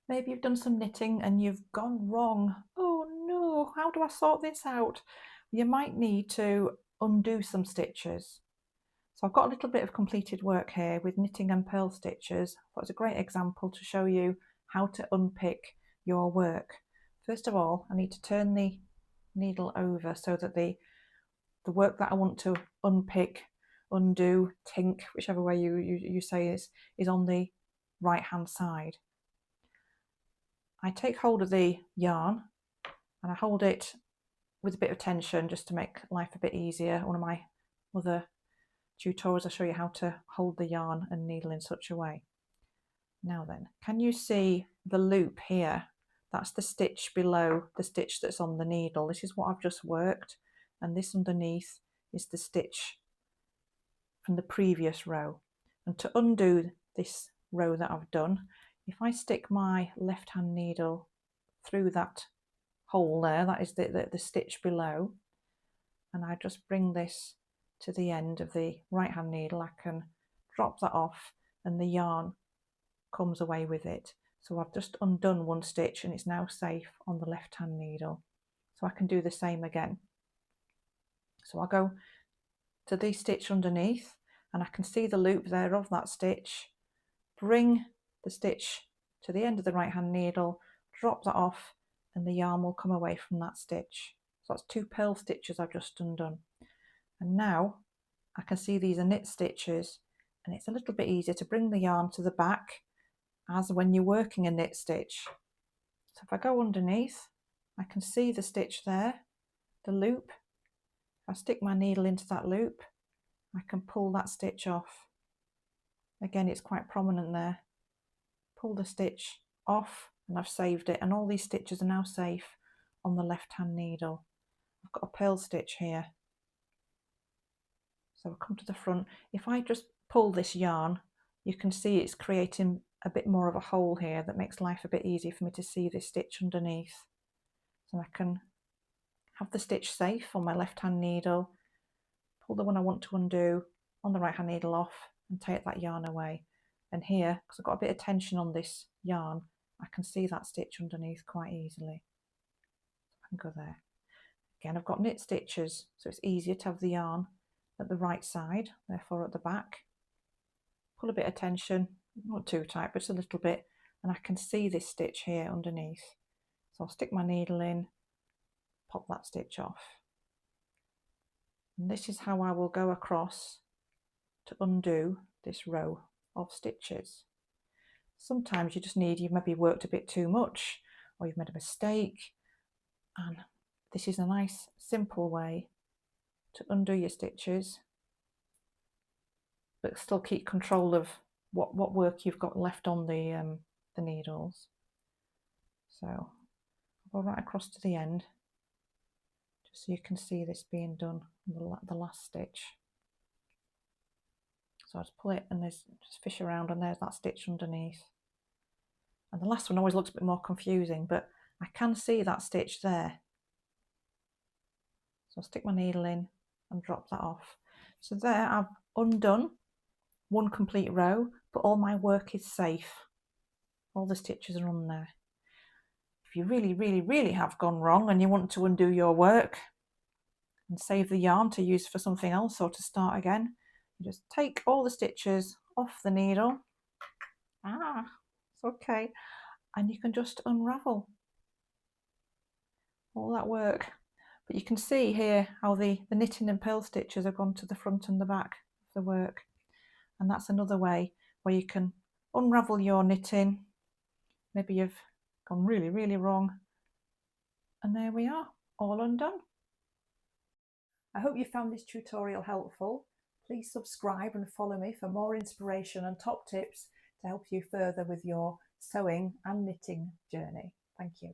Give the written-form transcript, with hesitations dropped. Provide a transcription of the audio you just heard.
Maybe you've done some knitting and you've gone wrong. Oh no, how do I sort this out? You might need to undo some stitches. So I've got a little bit of completed work here with knitting and purl stitches. That's a great example to show you how to unpick your work. First of all, I need to turn the needle over so that the work that I want to unpick, undo, tink, whichever way you say is on the right hand side. I take hold of the yarn and I hold it with a bit of tension just to make life a bit easier. One of my other tutorials, I show you how to hold the yarn and needle in such a way. Now then, can you see the loop here? That's the stitch below the stitch that's on the needle. This is what I've just worked, and this underneath is the stitch from the previous row. And to undo this row that I've done, if I stick my left hand needle through that hole there, that is the stitch below, and I just bring this to the end of the right hand needle, I can drop that off and the yarn comes away with it. So I've just undone one stitch and it's now safe on the left hand needle. So I can do the same again. So I'll go to the stitch underneath and I can see the loop there of that stitch, bring the stitch to the end of the right hand needle, drop that off and the yarn will come away from that stitch. So that's 2 purl stitches I've just undone. And now I can see these are knit stitches and it's a little bit easier to bring the yarn to the back as when you're working a knit stitch. So if I go underneath, I can see the stitch there, the loop. If I stick my needle into that loop, I can pull that stitch off. Again, it's quite prominent there. Pull the stitch off and I've saved it, and all these stitches are now safe on the left hand needle. I've got a purl stitch here. So I'll come to the front. If I just pull this yarn, you can see it's creating a bit more of a hole here that makes life a bit easier for me to see this stitch underneath. So I can have the stitch safe on my left hand needle, pull the one I want to undo on the right hand needle off and take that yarn away. And here, because I've got a bit of tension on this yarn, I can see that stitch underneath quite easily. So I can go there. Again, I've got knit stitches, so it's easier to have the yarn at the right side, therefore at the back. Pull a bit of tension, not too tight, but just a little bit, and I can see this stitch here underneath. So I'll stick my needle in, pop that stitch off. And this is how I will go across to undo this row of stitches. Sometimes you just need, you've maybe worked a bit too much or you've made a mistake, and this is a nice simple way to undo your stitches but still keep control of what work you've got left on the needles. So I'll go right across to the end just so you can see this being done on the last stitch. So I just pull it and there's just fish around and there's that stitch underneath. And the last one always looks a bit more confusing, but I can see that stitch there. So I'll stick my needle in and drop that off. So there I've undone one complete row, but all my work is safe. All the stitches are on there. If you really have gone wrong and you want to undo your work and save the yarn to use for something else or to start again, you just take all the stitches off the needle. It's okay. And you can just unravel all that work. But you can see here how the knitting and purl stitches have gone to the front and the back of the work. And that's another way where you can unravel your knitting. Maybe you've gone really wrong. And there we are, all undone. I hope you found this tutorial helpful. Please subscribe and follow me for more inspiration and top tips to help you further with your sewing and knitting journey. Thank you.